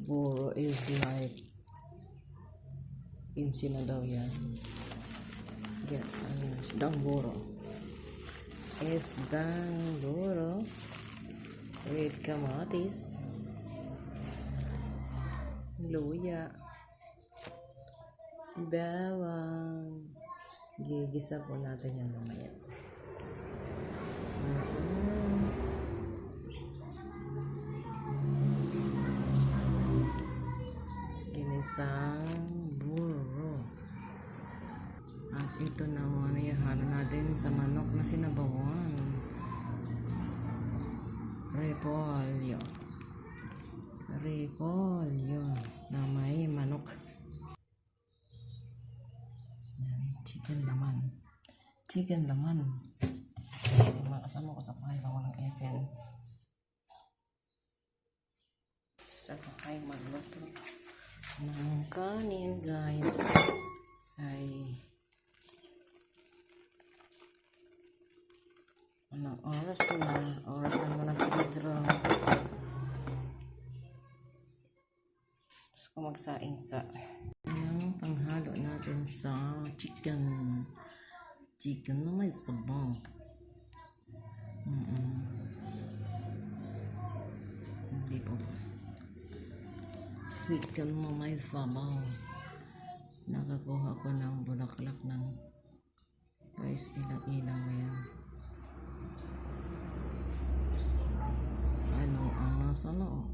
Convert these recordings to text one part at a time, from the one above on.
Buro is like insi na daw yan. Get, isdang buro. Isdang buro with kamatis, luya, bawang. Gigisa po natin yan mamaya. Ginisang buro. At ito naman ay halo natin sa manok na sinabawan. Repolyo na may manok. Chicken laman. Mga kasama ko sa bahay bawal ng ipin. Saka kayo magluto ng kanin, guys. Ay anong oras na? Oras na muna Pedro. Gusto ko magsaing sa anong panghalo natin sa chicken na may sabaw. Hindi po. Chicken na may sabaw. Nakakuha ko ng bulaklak ng guys, ilang-ilang mo yan. Ano ang nasa loob?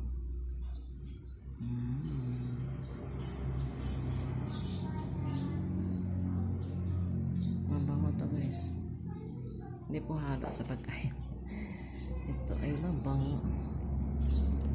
Mabango to, guys. Hindi po halo sa pagkain. Ito ay mabango.